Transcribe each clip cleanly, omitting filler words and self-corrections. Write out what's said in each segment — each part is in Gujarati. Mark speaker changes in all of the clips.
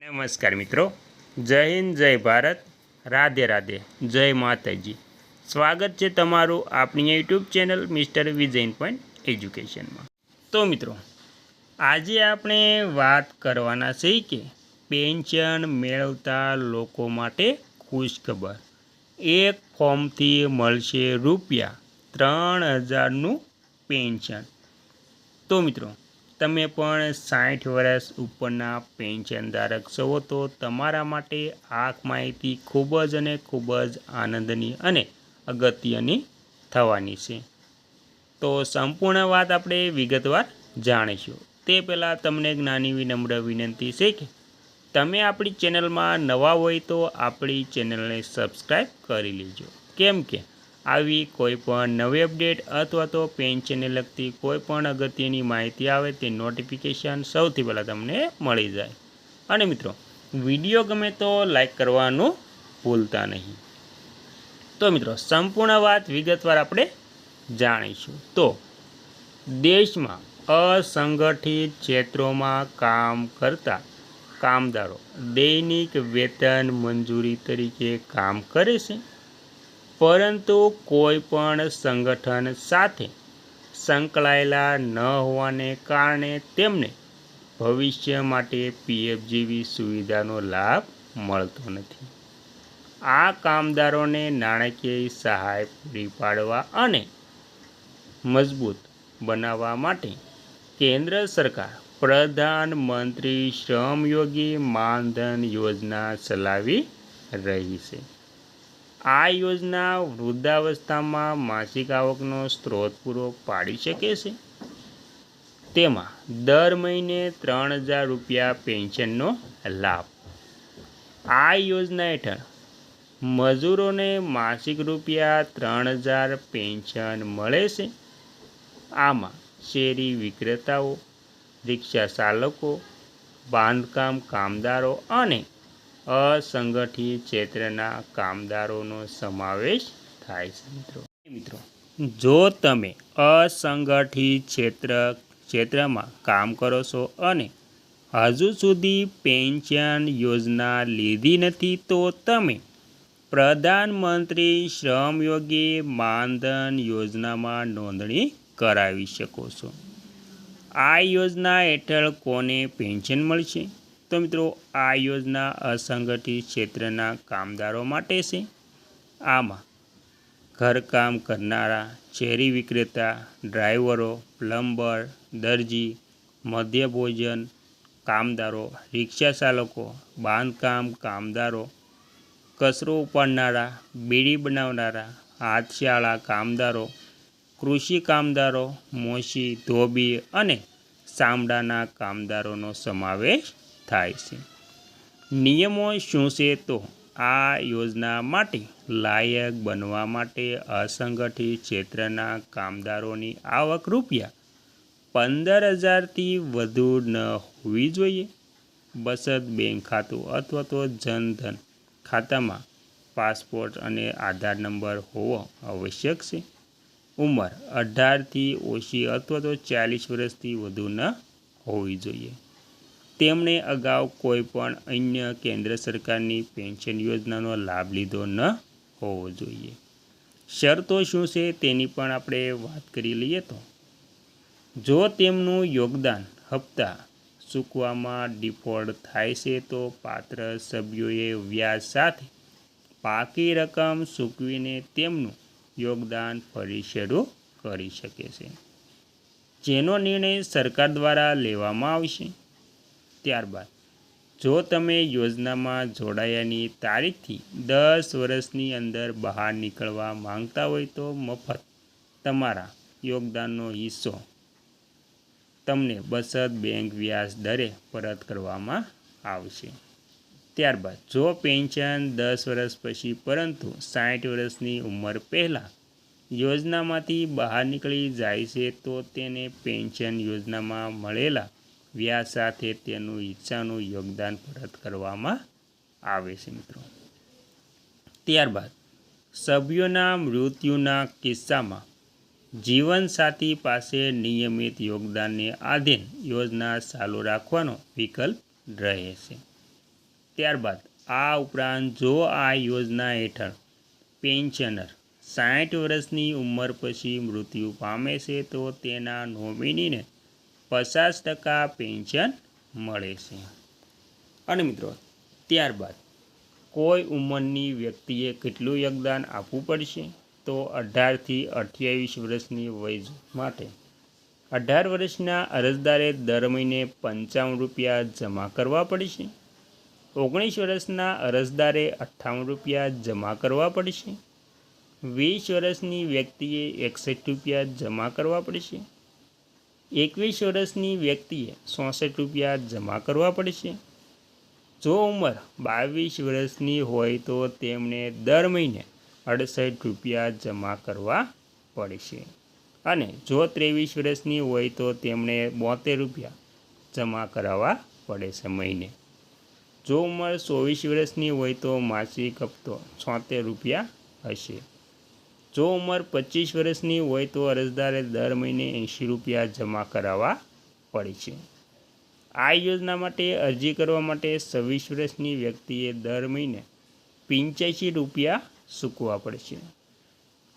Speaker 1: નમસ્કાર મિત્રો, જય હિન્દ, જય ભારત, રાધે રાધે, જય માતાજી। સ્વાગત છે તમારું આપણી YouTube channel mister Vijayan point એજ્યુકેશનમાં। તો મિત્રો, આજે આપણે વાત કરવાના છે કે પેન્શન મેળવતા લોકો માટે ખુશખબર। એક ફોર્મથી મળશે ₹3000નું પેન્શન। તો મિત્રો, તમે પણ 60 વર્ષ ઉપરના પેન્શનધારક છો તો તમારા માટે આ માહિતી ખૂબ જ આનંદની અને અગત્યની થવાની છે। તો સંપૂર્ણ વાત આપણે વિગતવાર જાણીશું તે પહેલાં તમને એક નાની વિનમ્ર વિનંતી છે કે તમે આપણી ચેનલમાં નવા હોય તો આપણી ચેનલને સબસ્ક્રાઈબ કરી લેજો, કેમ કે આવી કોઈ પણ નવી અપડેટ અથવા તો પેન્શનને લગતી કોઈ પણ અગત્યની માહિતી આવે તે નોટિફિકેશન સૌથી પહેલાં તમને મળી જાય। અને મિત્રો, વિડીયો ગમે તો લાઈક કરવાનું ભૂલતા નહીં। તો મિત્રો, સંપૂર્ણ વાત વિગતવાર આપણે જાણીશું। તો દેશમાં અસંગઠિત ક્ષેત્રોમાં કામ કરતા કામદારો દૈનિક વેતન મંજૂરી તરીકે કામ કરે છે, પરંતુ કોઈ પણ સંગઠન સાથે સંકળાયેલા ન હોવાને કારણે તેમને ભવિષ્ય માટે પીએફ જેવી સુવિધાનો લાભ મળતો નથી। આ કામદારોને નાણાકીય સહાય પૂરી પાડવા અને મજબૂત બનાવવા માટે કેન્દ્ર સરકાર પ્રધાનમંત્રી શ્રમયોગી માનધન યોજના ચલાવી રહી છે। આ યોજના વૃદ્ધાવસ્થામાં માસિક આવકનો સ્ત્રોત પૂરો પાડી શકે છે। તેમાં દર મહિને ₹3000 પેન્શનનો લાભ। આ યોજના હેઠળ મજૂરોને માસિક ₹3000 પેન્શન મળે છે। આમાં શેરી વિક્રેતાઓ, રિક્ષા ચાલકો, બાંધકામ કામદારો અને અસંગઠિત ક્ષેત્રના કામદારોનો સમાવેશ થાય છે। મિત્રો, જો તમે અસંગઠિત ક્ષેત્રમાં કામ કરો છો અને હજુ સુધી પેન્શન યોજના લીધી નથી તો તમે પ્રધાનમંત્રી શ્રમયોગી માનધન યોજનામાં નોંધણી કરાવી શકો છો। આ યોજના હેઠળ કોને પેન્શન મળશે? તો મિત્રો, આ યોજના અસંગઠિત ક્ષેત્રના કામદારો માટે છે। આમાં ઘરકામ કરનારા, શેરી વિક્રેતા, ડ્રાઈવરો, પ્લમ્બર, દરજી, મધ્યભોજન કામદારો, રિક્ષા ચાલકો, બાંધકામ કામદારો, કચરો ઉપાડનારા, બીડી બનાવનારા, હાથશાળા કામદારો, કૃષિ કામદારો, મોચી, ધોબી અને ચામડાના કામદારોનો સમાવેશ થાય છે। નિયમો શું છે? તો આ યોજના માટે લાયક બનવા માટે અસંગઠિત ક્ષેત્રના કામદારોની આવક ₹15000થી વધુ ન હોવી જોઈએ। બચત બેંક ખાતું અથવા તો જનધન ખાતામાં પાસપોર્ટ અને આધાર નંબર હોવો આવશ્યક છે। ઉંમર 18થી ઓછી અથવા તો 40 વર્ષથી વધુ ન હોવી જોઈએ। તેમણે અગાઉ કોઈ પણ અન્ય કેન્દ્ર સરકારની પેન્શન યોજનાનો લાભ લીધો ન હોવો જોઈએ। શરતો શું છે તેની પણ આપણે વાત કરી લઈએ તો જો તેમનું યોગદાન હપ્તા ચૂકવવામાં ડિફોલ્ટ થાય છે તો પાત્ર સભ્યોએ વ્યાજ સાથે બાકી રકમ ચૂકવીને તેમનું યોગદાન ફરી શરૂ કરી શકે છે, જેનો નિર્ણય સરકાર દ્વારા લેવામાં આવશે। ત્યારબાદ જો તમે યોજનામાં જોડાયાની તારીખથી 10 વર્ષની અંદર બહાર નીકળવા માંગતા હોય તો મફત તમારા યોગદાનનો હિસ્સો તમને બચત બેંક વ્યાજ દરે પરત કરવામાં આવશે। ત્યારબાદ જો પેન્શન 10 વર્ષ પછી પરંતુ 60 વર્ષની ઉંમર પહેલાં યોજનામાંથી બહાર નીકળી જાય છે તો તેને પેન્શન યોજનામાં મળેલા વ્યાજ સાથે તેનું હિસ્સાનું યોગદાન પરત કરવામાં આવે છે મિત્રો। ત્યારબાદ સભ્યોના મૃત્યુના કિસ્સામાં જીવનસાથી પાસે નિયમિત યોગદાનને આધીન યોજના ચાલુ રાખવાનો વિકલ્પ રહે છે। ત્યારબાદ આ ઉપરાંત જો આ યોજના હેઠળ પેન્શનર 60 વર્ષની ઉંમર પછી મૃત્યુ પામે છે તો તેના નોમિનીને 50% પેન્શન મળે છે. અને મિત્રો ત્યારબાદ કોઈ ઉંમરની વ્યક્તિએ કેટલું યોગદાન આપવું પડશે? તો 18થી 28 વર્ષની વય માટે 18 વર્ષના અરજદારે દર મહિને 55 રૂપિયા જમા કરવા પડશે. 19 વર્ષના અરજદારે 58 રૂપિયા જમા કરવા પડશે. 20 વર્ષની વ્યક્તિએ 61 રૂપિયા જમા કરવા પડશે. 21 વર્ષની વ્યક્તિએ 66 રૂપિયા જમા કરવા પડશે. જો ઉંમર 22 વર્ષની હોય તો તેમણે દર મહિને 68 રૂપિયા જમા કરવા પડશે. અને જો 23 વર્ષની હોય તો તેમણે 72 રૂપિયા જમા કરાવવા પડે છે મહિને. જો ઉંમર 24 વર્ષની હોય તો માસિક હપ્તો 76 રૂપિયા હશે. જો ઉંમર 25 વર્ષની હોય તો અરજદારે દર મહિને 80 રૂપિયા જમા કરાવવા પડશે. આ યોજના માટે અરજી કરવા માટે 26 વર્ષની વ્યક્તિએ દર મહિને 85 રૂપિયા ચૂકવવા પડશે.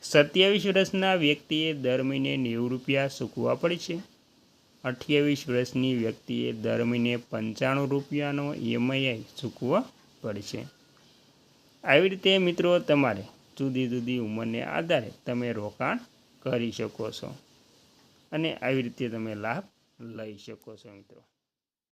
Speaker 1: 27 વર્ષના વ્યક્તિએ દર મહિને 90 રૂપિયા ચૂકવવા પડશે. 28 વર્ષની વ્યક્તિએ દર મહિને 95 રૂપિયાનો EMI ચૂકવવો પડશે. આવી રીતે મિત્રો તમારે જુદી જુદી ઉંમરને આધારે તમે રોકાણ કરી શકો છો અને આવી રીતે તમે લાભ લઈ શકો છો મિત્રો.